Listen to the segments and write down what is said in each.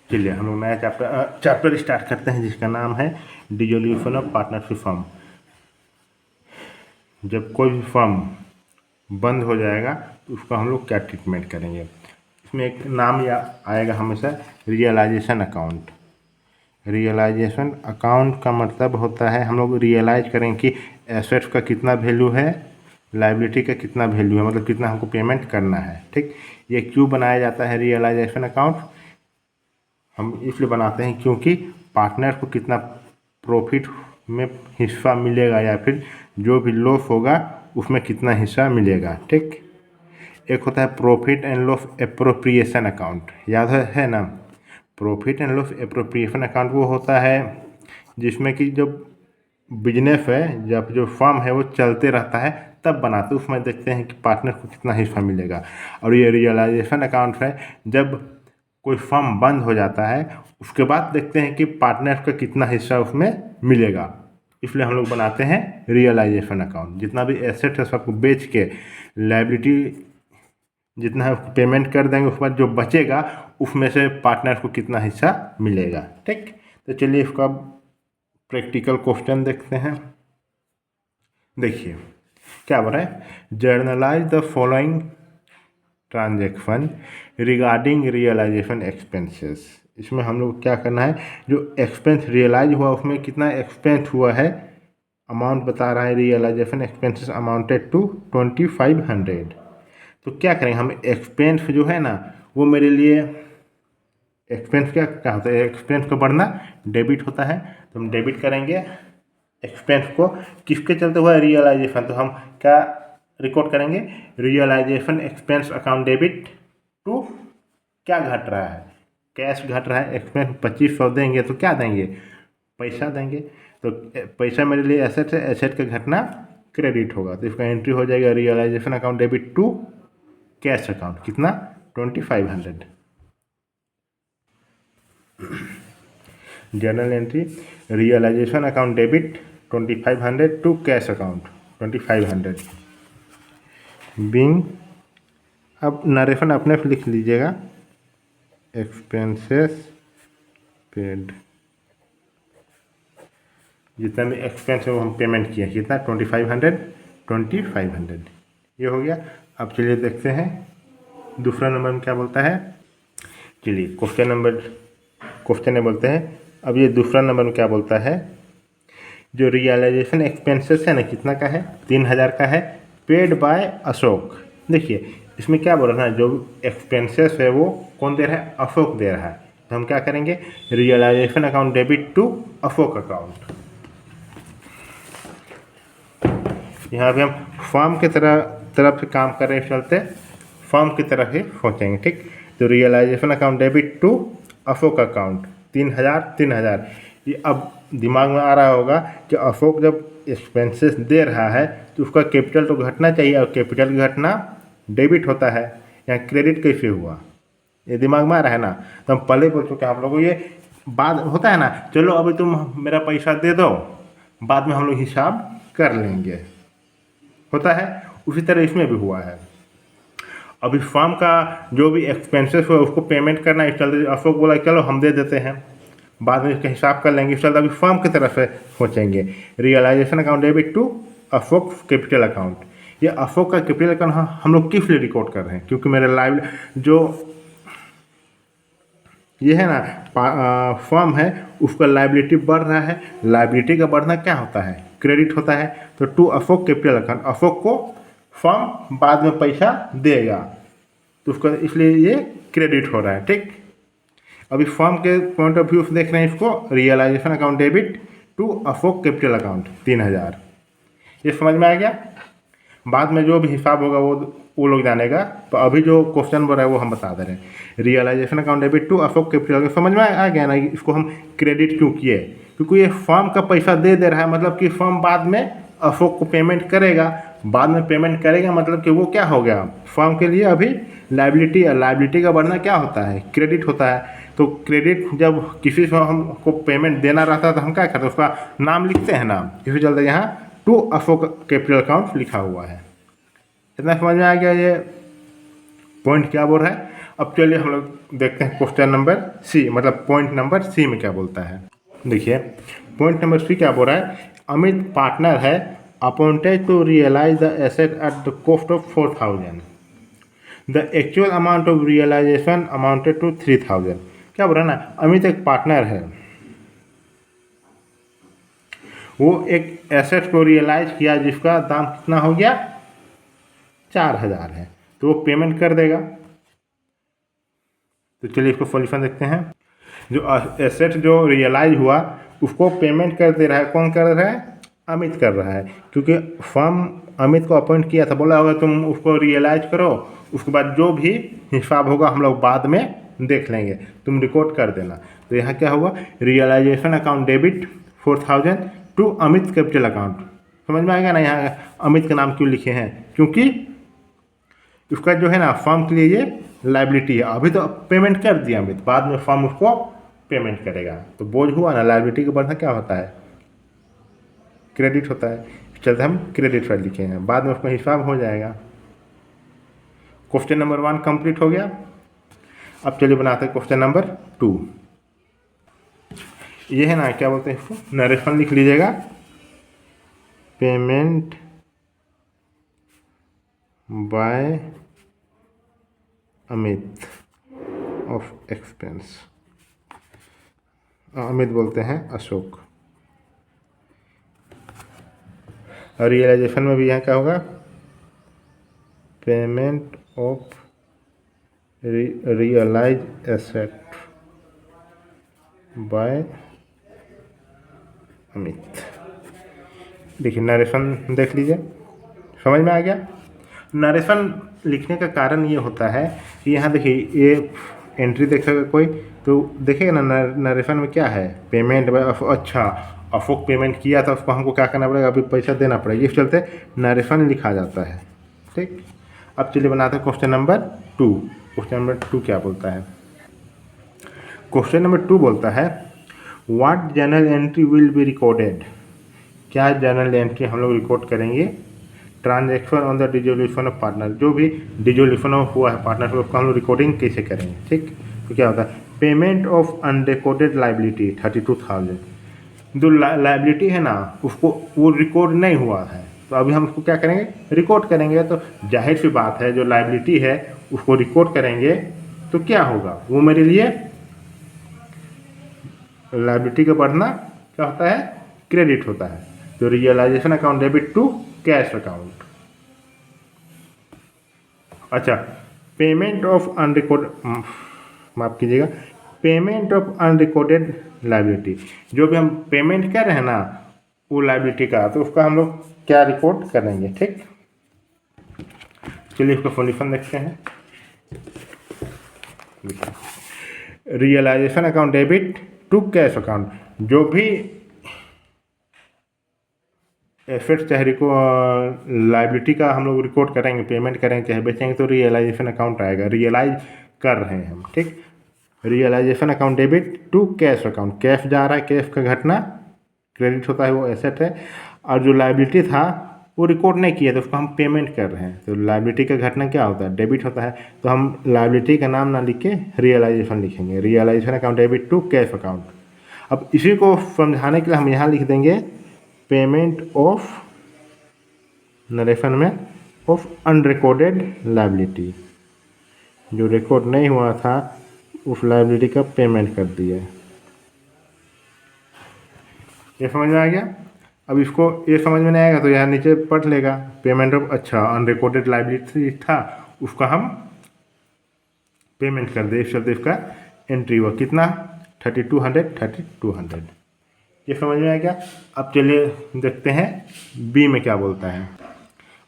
चलिए हम लोग नया चैप्टर स्टार्ट करते हैं जिसका नाम है डिसोल्यूशन ऑफ पार्टनरशिप फर्म। जब कोई भी फर्म बंद हो जाएगा तो उसका हम लोग क्या ट्रीटमेंट करेंगे। इसमें एक नाम या आएगा हमेशा रियलाइजेशन अकाउंट। रियलाइजेशन अकाउंट का मतलब होता है हम लोग रियलाइज करेंगे कि एसेट्स का कितना वैल्यू है, लाइबिलिटी का कितना वैल्यू है, मतलब कितना हमको पेमेंट करना है। ठीक, ये क्यों बनाया जाता है रियलाइजेशन अकाउंट? हम इसलिए बनाते हैं क्योंकि पार्टनर को कितना प्रॉफिट में हिस्सा मिलेगा या फिर जो भी लॉस होगा उसमें कितना हिस्सा मिलेगा। ठीक, एक होता है profit and loss appropriation account, याद है ना। Profit and loss appropriation account वो होता है जिसमें कि जब बिजनेस है, जब जो फर्म है वो चलते रहता है तब बनाते हैं, उसमें देखते हैं कि पार्टनर को कितना हिस्सा मिलेगा। और ये रियलाइजेशन अकाउंट है जब कोई फर्म बंद हो जाता है उसके बाद देखते हैं कि पार्टनर का कितना हिस्सा उसमें मिलेगा। इसलिए हम लोग बनाते हैं रियलाइजेशन अकाउंट। जितना भी एसेट है सबको बेच के लायबिलिटी जितना है उसको पेमेंट कर देंगे, उसके बाद जो बचेगा उसमें से पार्टनर को कितना हिस्सा मिलेगा। ठीक, तो चलिए इसका प्रैक्टिकल क्वेश्चन देखते हैं। देखिए क्या बोल रहा है, journalize the following transaction regarding realization expenses. इसमें हम लोग क्या करना है, जो एक्सपेंस रियलाइज हुआ उसमें कितना एक्सपेंस हुआ है, अमाउंट बता रहा है रियलाइजेशन एक्सपेंसेस अमाउंटेड टू 2500। तो क्या करेंगे हम, एक्सपेंस जो है ना वो मेरे लिए एक्सपेंस क्या होता है, एक्सपेंस का बढ़ना डेबिट होता है, तो हम डेबिट करेंगे एक्सपेंस को। किसके चलते हुआ रियलाइजेशन, तो हम क्या रिकॉर्ड करेंगे, realization expense account debit to क्या घट रहा है, कैश घट रहा है। एक्सपेंस 2500 देंगे तो क्या देंगे, पैसा देंगे। तो पैसा मेरे लिए एसेट है, एसेट का घटना क्रेडिट होगा, तो इसका एंट्री हो जाएगा realization account debit to cash account, कितना 2500। Journal entry realization account debit 2500 to cash account 2500 being. अब नरेशन अपने आप लिख लीजिएगा, एक्सपेंसेस पेड, जितना भी एक्सपेंस है वो हम पेमेंट किए, कितना 2500 ये हो गया। अब चलिए देखते हैं दूसरा नंबर में क्या बोलता है। चलिए क्वेश्चन में बोलते हैं, अब ये दूसरा नंबर में क्या बोलता है, जो रियलाइजेशन एक्सपेंसेस है ना कितना का है, 3000 का है, पेड बाय अशोक। देखिए इसमें क्या बोल रहा है, जो एक्सपेंसेस है वो कौन दे रहा है, अशोक दे रहा है। तो हम क्या करेंगे, realization account debit to Ashok account. यहाँ पे हम फर्म की तरफ से काम कर रहे हैं, चलते फर्म की तरफ ही सोचेंगे। ठीक, तो realisation account debit to Ashok account 3000। ये अब दिमाग में आ रहा होगा कि अशोक जब एक्सपेंसेस दे रहा है तो उसका कैपिटल तो घटना चाहिए, और कैपिटल की घटना डेबिट होता है, यहाँ क्रेडिट कैसे हुआ, ये दिमाग में आ रहा है ना। तो हम पहले बोल चुके हैं आप लोगों को, ये बात होता है ना, चलो अभी तुम मेरा पैसा दे दो, बाद में हम लोग हिसाब कर लेंगे, होता है। उसी तरह इसमें भी हुआ है। अभी फर्म का जो भी एक्सपेंसेस हुआ उसको पेमेंट करना, इस चलते अशोक बोला चलो हम दे देते हैं, बाद में इसका हिसाब कर लेंगे, इस चलते अभी फर्म की तरफ से सोचेंगे। Realization account debit to Ashok capital account. ये अशोक का कैपिटल अकाउंट हम लोग किस लिए रिकॉर्ड कर रहे हैं, क्योंकि मेरे लाइव जो ये है ना फर्म है उसका लाइबिलिटी बढ़ रहा है, लाइबिलिटी का बढ़ना क्या होता है, क्रेडिट होता है। तो to Ashok capital account, Ashok को फर्म बाद में पैसा देगा तो उसका इसलिए ये क्रेडिट हो रहा है। ठीक, अभी फर्म के पॉइंट ऑफ व्यू से देख रहे हैं इसको, realization account debit to Ashok capital account 3000। ये समझ में आ गया। बाद में जो भी हिसाब होगा वो लोग जानेगा, तो अभी जो क्वेश्चन बोल रहा है वो हम बता दे रहे हैं। Realization account debit to Ashok capital, समझ में आ गया ना, इसको हम क्रेडिट क्यों किए, क्योंकि ये फर्म का पैसा दे रहा है, मतलब कि फर्म बाद में अशोक को पेमेंट करेगा, बाद में पेमेंट करेगा, मतलब कि वो क्या हो गया फर्म के लिए अभी लाइबिलिटी का बढ़ना क्या होता है, क्रेडिट होता है। तो क्रेडिट जब किसी से हमको पेमेंट देना रहता है तो हम क्या करते हैं, उसका नाम लिखते हैं ना, इसी चलते यहाँ टू अशोक कैपिटल अकाउंट लिखा हुआ है। इतना समझ में आ गया ये पॉइंट क्या बोल रहा है। अब चलिए हम लोग देखते हैं क्वेश्चन नंबर सी, मतलब पॉइंट नंबर सी में क्या बोलता है। देखिए पॉइंट नंबर सी क्या बोल रहा है, अमित पार्टनर है, appointed to realize the asset at the cost of 4000, the actual amount of realization amounted to 3000। क्या बोल रहा है ना, अमित एक पार्टनर है, वो एक एसेट को रियलाइज किया जिसका दाम कितना हो गया 4000 है, तो वो पेमेंट कर देगा। तो चलिए इसको सॉल्यूशन देखते हैं। जो एसेट जो रियलाइज हुआ उसको पेमेंट कर दे रहा है, कौन कर रहा है, अमित कर रहा है, क्योंकि फर्म अमित को अपॉइंट किया था, बोला होगा तुम उसको रियलाइज करो, उसके बाद जो भी हिसाब होगा हम लोग बाद में देख लेंगे, तुम रिकॉर्ड कर देना। तो यहाँ क्या होगा, realization account debit 4000 to Amit capital account. समझ में आएगा ना, यहाँ अमित का नाम क्यों लिखे हैं, क्योंकि उसका जो है ना फर्म के लिए ये लाइबिलिटी है। अभी तो पेमेंट कर दिया अमित, बाद में फर्म उसको पेमेंट करेगा, तो बोझ हुआ ना, लाइबिलिटी के बढ़ना क्या होता है, क्रेडिट होता है। चलते हम क्रेडिट पर लिखे हैं, बाद में उसका हिसाब हो जाएगा। क्वेश्चन नंबर 1 कंप्लीट हो गया। अब चलिए बनाते हैं क्वेश्चन नंबर 2। ये है ना, क्या बोलते हैं इसको, नरेशन लिख लीजिएगा, payment by Amit of expense. Amit बोलते हैं अशोक। और रियलाइजेशन में भी यहाँ क्या होगा, payment of realize asset by Amit. देखिए नरेशन देख लीजिए, समझ में आ गया। नरेशन लिखने का कारण ये होता है कि यहाँ देखिए ये एंट्री देखेगा कोई तो देखेगा ना, नरेशन में क्या है, पेमेंट। अच्छा अशोक पेमेंट किया था, उसको हमको क्या करना पड़ेगा, अभी पैसा देना पड़ेगा, इस चलते नरेशन लिखा जाता है। ठीक, अब चलिए बनाते हैं क्वेश्चन नंबर 2। क्वेश्चन नंबर 2 क्या बोलता है, क्वेश्चन नंबर 2 बोलता है what journal entry will be recorded. क्या जर्नल एंट्री हम लोग रिकॉर्ड करेंगे, transaction on the dissolution of partner, जो भी डिजोल्यूशन हुआ है पार्टनर को, उसका हम लोग रिकॉर्डिंग कैसे करेंगे। ठीक, तो क्या होता है, पेमेंट ऑफ अनरिकॉर्डेड लाइबिलिटी 32,000। जो लाइबिलिटी है ना उसको वो रिकॉर्ड नहीं हुआ है, तो अभी हम उसको क्या करेंगे, रिकॉर्ड करेंगे। तो जाहिर सी बात है जो लाइबिलिटी है उसको रिकॉर्ड करेंगे तो क्या होगा, वो मेरे लिए लाइबिलिटी का बढ़ना क्या होता है, क्रेडिट होता है। तो realisation account debit to cash account. अच्छा, पेमेंट ऑफ अनरिकॉर्ड, माफ कीजिएगा, पेमेंट ऑफ अनरिकॉर्डेड लाइबिलिटी, जो भी हम पेमेंट कर रहे हैं ना वो लाइबिलिटी का, तो उसका हम लोग क्या रिकॉर्ड करेंगे। ठीक, चलिए इसका सॉल्यूशन देखते हैं। Realization account debit to cash account, जो भी एसेट चाहे लाइबिलिटी का हम लोग रिकॉर्ड करेंगे, पेमेंट करेंगे चाहे बेचेंगे, तो रियलाइजेशन अकाउंट आएगा, रियलाइज कर रहे हैं हम। ठीक, realization account debit to cash account, cash जा रहा है, कैश का घटना क्रेडिट होता है, वो एसेट है। और जो लाइबिलिटी था वो रिकॉर्ड नहीं किया तो उसको हम पेमेंट कर रहे हैं, तो लाइबिलिटी का घटना क्या होता है, डेबिट होता है। तो हम लाइबिलिटी का नाम ना लिख के रियलाइजेशन लिखेंगे, realization account debit to cash account. अब इसी को समझाने के लिए हम यहाँ लिख देंगे पेमेंट ऑफ, नरेशन में, ऑफ अनरिकॉर्डेड लाइबिलिटी, जो रिकॉर्ड नहीं हुआ था उस लाइबिलिटी का पेमेंट कर दिया। ये समझ में आ गया। अब इसको ये समझ में नहीं आएगा तो यहाँ नीचे पढ़ लेगा, पेमेंट ऑफ, अच्छा अनरिकॉर्डेड लाइबिलिटी था उसका हम पेमेंट कर दे, इस चलते इसका एंट्री हुआ कितना 3200। ये समझ में आ गया। अब चलिए देखते हैं बी में क्या बोलता है।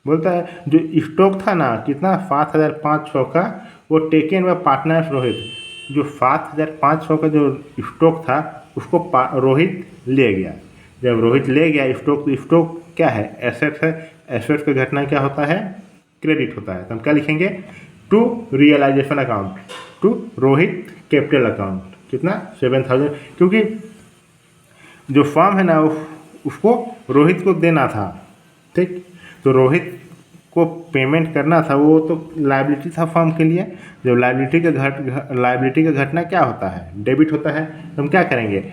बोलता है जो स्टॉक था ना कितना 7500 का, वो टेकन बाय पार्टनर रोहित। जो 7500 का जो स्टॉक था उसको रोहित ले गया। जब रोहित ले गया स्टॉक, तो स्टॉक क्या है, एसेट है, एसेट का घटना क्या होता है, क्रेडिट होता है। तो हम क्या लिखेंगे, to realisation account to Rohit capital account, कितना 7000, क्योंकि जो फर्म है ना उसको रोहित को देना था। ठीक, तो रोहित को पेमेंट करना था वो तो लायबिलिटी था फर्म के लिए। जब लायबिलिटी का घटना क्या होता है, डेबिट होता है, तो हम क्या करेंगे,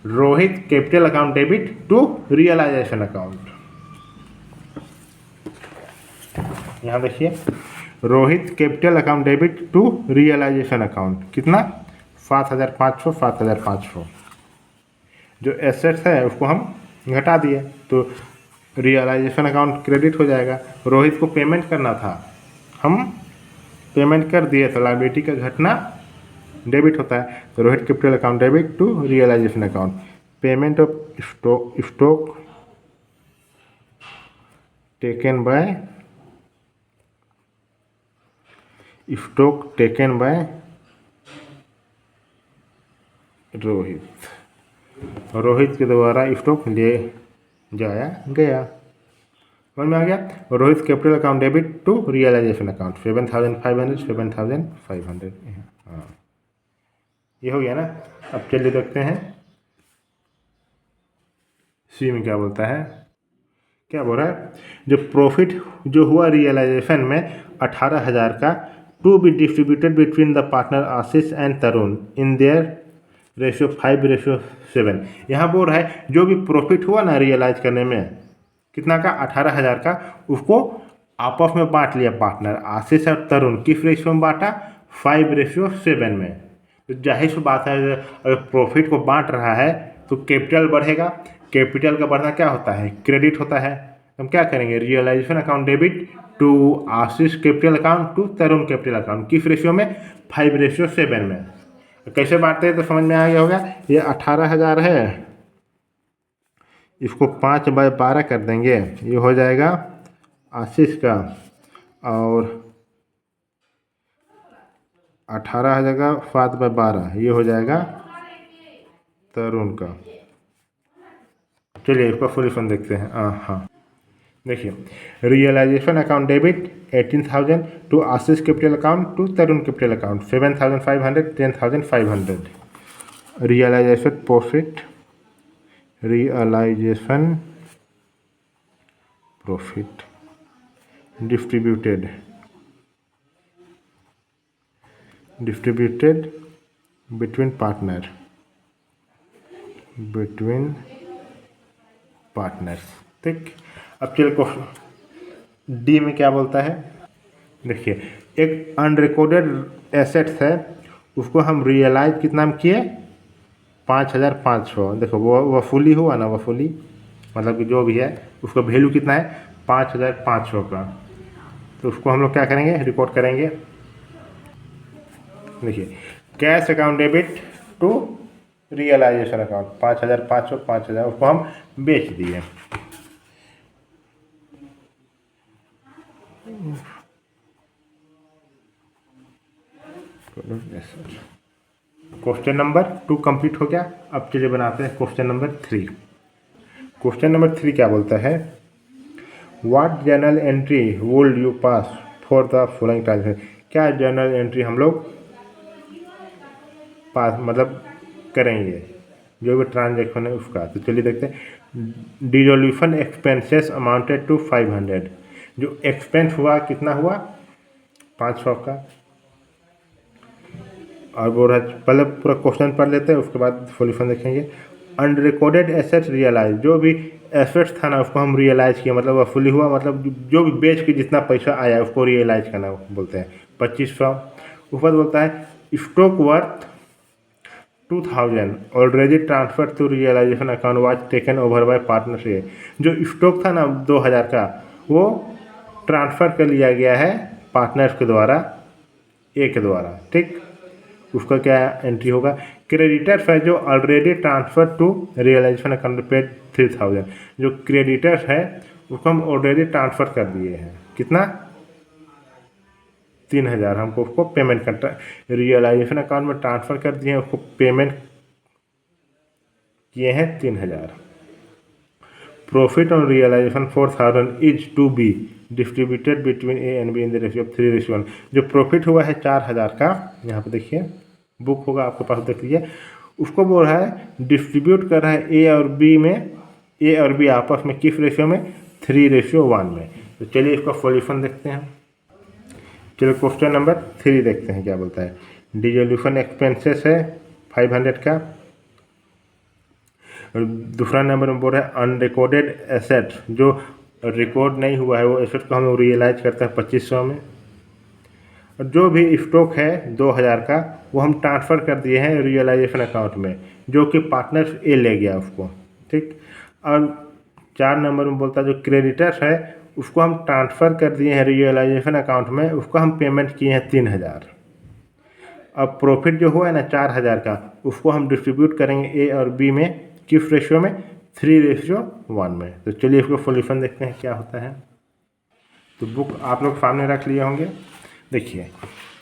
Rohit capital account debit to realisation account. यहाँ देखिए, Rohit capital account debit to realisation account, कितना 7,500 7,500। जो एसेट्स है उसको हम घटा दिए तो रियलाइजेशन अकाउंट क्रेडिट हो जाएगा। रोहित को पेमेंट करना था, हम पेमेंट कर दिए तो लायबिलिटी का घटना डेबिट होता है, तो Rohit capital account debit to realisation account. Payment of stock taken by Rohit के द्वारा स्टॉक ले जाया गया। समझ में आ गया। Rohit capital account debit to realisation account 7,500 7,500। हाँ, ये हो गया ना। अब चलिए देखते हैं सी में क्या बोलता है। क्या बोल रहा है, जो प्रॉफिट जो हुआ रियलाइजेशन में 18,000 का, to be distributed between the partner Ashish and Tarun in their ratio 5:7। यहाँ बोल रहा है जो भी प्रॉफिट हुआ ना रियलाइज करने में, कितना का, 18,000 का, उसको आपस में बांट लिया पार्टनर आशीष और तरुण। किस रेशियो में बांटा, 5:7 में। तो जाहिर सी बात है, अगर प्रॉफिट को बांट रहा है तो कैपिटल बढ़ेगा। कैपिटल का बढ़ना क्या होता है, क्रेडिट होता है। हम क्या करेंगे, realization account debit to Ashish capital account to Tarun capital account, किस रेशियो में, 5:7 में। कैसे बांटते हैं तो समझ में आ गया होगा। ये 18,000 है, इसको 5/12 कर देंगे, ये हो जाएगा आशीष का, और 18,000 का 7/12 ये हो जाएगा तरुण का। चलिए इसका सोल्यूशन देखते हैं। हाँ देखिए, realisation account debit 18,000 to Ashish capital account to Tarun capital account 7,500 10,500। Realization profit distributed between partners. ठीक। अब चलिए क्वेश्चन डी में क्या बोलता है। देखिए, एक अनरिकॉर्डेड एसेट्स है, उसको हम रियलाइज कितना में किए, 5,500। देखो वो वसूली हुआ ना, वसूली मतलब कि जो भी है उसका वैल्यू कितना है, 5,500 का। तो उसको हम लोग क्या करेंगे, रिकॉर्ड करेंगे। देखिए, cash account debit to realisation account 5,500 5,000, उसको हम बेच दिए। क्वेश्चन नंबर 2 कंप्लीट हो गया। अब चलिए बनाते हैं क्वेश्चन नंबर 3। क्वेश्चन नंबर 3 क्या बोलता है, what journal entry would you pass for the following transaction. क्या जर्नल एंट्री हम लोग पास मतलब करेंगे, जो भी ट्रांजेक्शन है उसका। तो चलिए देखते हैं। Dissolution expenses amounted to 500। जो एक्सपेंस हुआ कितना हुआ, 500 का। और वो पहले पूरा क्वेश्चन पढ़ लेते हैं, उसके बाद सॉल्यूशन देखेंगे। अनरिकॉर्डेड एसेट्स रियलाइज, जो भी एसेट्स था ना उसको हम रियलाइज किया, मतलब वसूली हुआ, मतलब जो भी बेच के जितना पैसा आया उसको रियलाइज करना बोलते हैं, 2500। ऊपर बोलता है stock worth 2,000 already transfer to realisation account was taken over by partner से। जो स्टॉक था ना 2,000 का, वो ट्रांसफ़र कर लिया गया है पार्टनर्स के द्वारा, ए के द्वारा। ठीक, उसका क्या एंट्री होगा, क्रेडिटर्स है जो already transfer to realisation account paid 3,000। जो क्रेडिटर्स है उसको हम ऑलरेडी ट्रांसफ़र कर दिए हैं, कितना, 3,000 हमको उसको पेमेंट करता है। रियलाइजेशन अकाउंट में ट्रांसफ़र कर दिए हैं, उसको पेमेंट किए हैं 3,000। Profit on realisation 4,000 is to be distributed between A and B in the ratio of 3:1। जो प्रॉफिट हुआ है 4,000 का, यहाँ पे देखिए बुक होगा आपके पास, देख लीजिए। उसको बोल रहा है डिस्ट्रीब्यूट कर रहा है ए और बी में, ए और बी आपस में किस रेशियो में, 3:1 में। तो चलिए इसका सॉल्यूशन देखते हैं। चलिए क्वेश्चन नंबर 3 देखते हैं क्या बोलता है। डिसोल्यूशन एक्सपेंसेस है 500 का, और दूसरा नंबर में बोल रहा है अनरिकॉर्डेड एसेट, जो रिकॉर्ड नहीं हुआ है वो एसेट को हम रियलाइज करते हैं 2500 में। और जो भी स्टॉक है 2000 का वो हम ट्रांसफ़र कर दिए हैं रियलाइजेशन अकाउंट में, जो कि पार्टनर ए ले गया उसको, ठीक। और 4 नंबर में बोलता है जो क्रेडिटर्स है उसको हम ट्रांसफ़र कर दिए हैं रियलाइजेशन अकाउंट में, उसको हम पेमेंट किए हैं 3000। अब प्रॉफिट जो हुआ है ना 4000 का, उसको हम डिस्ट्रीब्यूट करेंगे ए और बी में, किस रेशियो में, 3:1 में। तो चलिए इसको सॉल्यूशन देखते हैं क्या होता है। तो बुक आप लोग सामने रख लिए होंगे। देखिए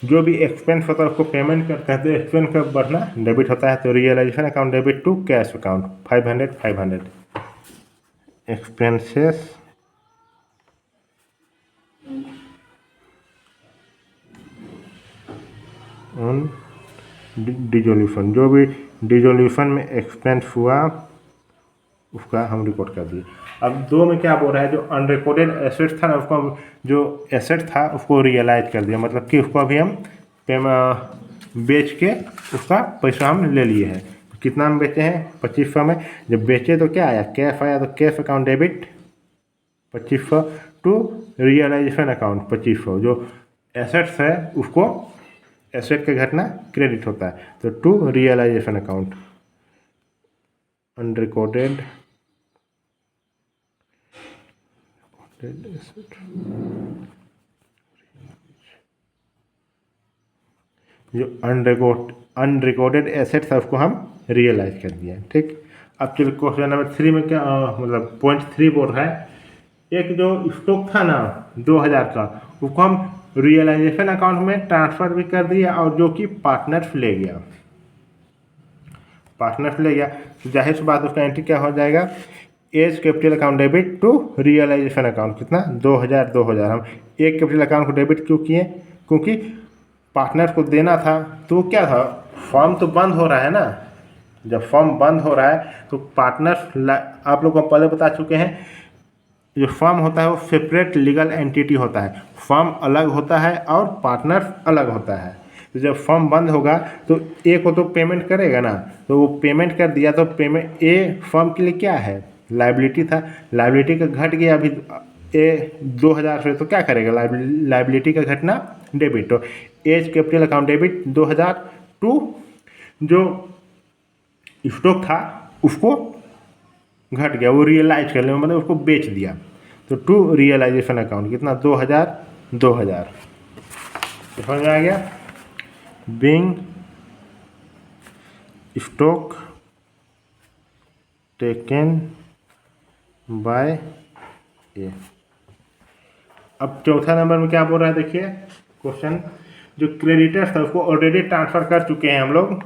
जो भी एक्सपेंस होता है उसको पेमेंट करते हैं तो एक्सपेंस का बढ़ना डेबिट होता है, तो realisation account debit to cash account 500 expenses on dissolution, जो भी डिसोल्यूशन में एक्सपेंस हुआ उसका हम रिकॉर्ड कर दिए। अब 2 में क्या बोल रहा है, जो अनरिकॉर्डेड एसेट था ना उसको हम, जो एसेट था उसको रियलाइज कर दिया, मतलब कि उसको अभी हम बेच के उसका पैसा हम ले लिए हैं। कितना में बेचे हैं, 2500 में। जब बेचे तो क्या आया, कैश आया, तो cash account debit 2500 to realisation account 2500, जो एसेट्स है उसको एसेट के घटना क्रेडिट होता है, तो टू रियलाइजेशन अकाउंट अनरिकॉर्डेड जो अनरिकॉर्डेड एसेट्स है उसको हम रियलाइज कर दिया, ठीक। अब चलिए क्वेश्चन नंबर 3 में क्या मतलब पॉइंट 3 बोल रहा है, एक जो स्टॉक था ना 2000 का उसको हम रियलाइजेशन अकाउंट में ट्रांसफ़र भी कर दिया, और जो कि पार्टनर्स ले गया, तो जाहिर सी बात उसका एंट्री क्या हो जाएगा, A's capital account debit to realisation account, कितना 2000। हम एक कैपिटल अकाउंट को डेबिट क्यों किए, क्योंकि पार्टनर को देना था, तो क्या था, फॉर्म तो बंद हो रहा है ना। जब फॉर्म बंद हो रहा है तो पार्टनर, आप लोग को पहले बता चुके हैं, जो फर्म होता है वो सेपरेट लीगल एंटिटी होता है, फर्म अलग होता है और पार्टनर अलग होता है। तो जब फर्म बंद होगा तो ए को तो पेमेंट करेगा ना, तो वो पेमेंट कर दिया, तो पेमेंट ए फर्म के लिए क्या है, लाइबिलिटी था, लाइबिलिटी का घट गया अभी ए 2000 से, तो क्या करेगा, लाइबिलिटी का घटना डेबिट, तो A's capital account debit 2000 to जो स्टॉक था उसको घट गया, वो रियलाइज कर लिया, मतलब उसको बेच दिया, तो टू रियलाइजेशन अकाउंट कितना 2000 समझ में आ गया। बीइंग स्टॉक टेकन बाय ए। अब चौथा नंबर में क्या बोल रहा है, देखिए क्वेश्चन, जो क्रेडिटर्स था उसको ऑलरेडी ट्रांसफ़र कर चुके हैं हम लोग,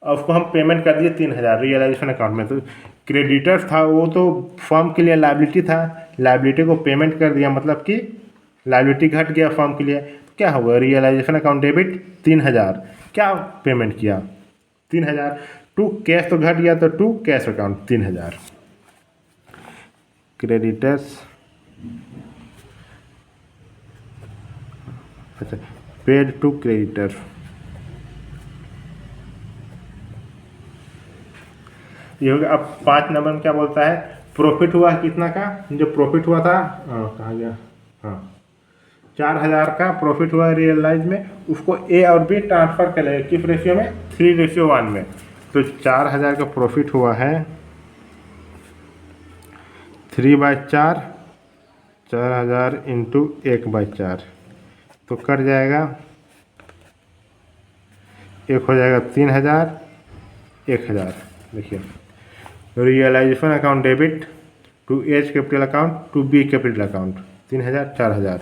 और उसको हम पेमेंट कर दिए 3000 रियलाइजेशन अकाउंट में। तो क्रेडिटर्स था वो तो फर्म के लिए लाइबिलिटी था, लाइबिलिटी को पेमेंट कर दिया, मतलब कि लाइबिलिटी घट गया फर्म के लिए, तो क्या होगा, रियलाइजेशन अकाउंट डेबिट 3000, क्या पेमेंट किया 3000 टू कैश, तो घट गया, तो टू कैश अकाउंट 3000, क्रेडिटर्स, अच्छा पेड टू क्रेडिटर। ये हो गया। अब 5 नंबर में क्या बोलता है, प्रॉफिट हुआ कितना का, जो प्रॉफिट हुआ था कहाँ गया, हाँ 4000 का प्रॉफिट हुआ रियलाइज में, उसको ए और बी ट्रांसफ़र करेंगे किस रेशियो में, 3:1 में। तो 4000 का प्रॉफिट हुआ है 3/4, 4000 इंटू 1/4, तो कट जाएगा, एक हो जाएगा 3000, 1000। देखिए realisation account debit to A's capital account to B capital account 3000, 4000,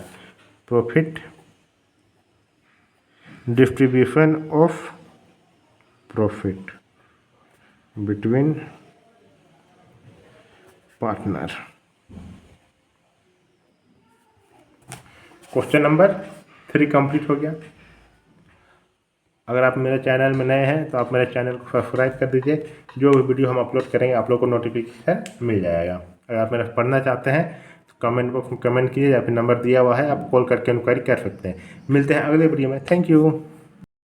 profit distribution of profit between partner. Question number 3 complete हो गया। अगर आप मेरे चैनल में नए हैं तो आप मेरे चैनल को सब्सक्राइब कर दीजिए, जो भी वीडियो हम अपलोड करेंगे आप लोग को नोटिफिकेशन मिल जाएगा। अगर आप मेरा पढ़ना चाहते हैं तो कमेंट बॉक्स में कमेंट कीजिए या फिर नंबर दिया हुआ है, आप कॉल करके इंक्वायरी कर सकते हैं। मिलते हैं अगले वीडियो में। Thank you.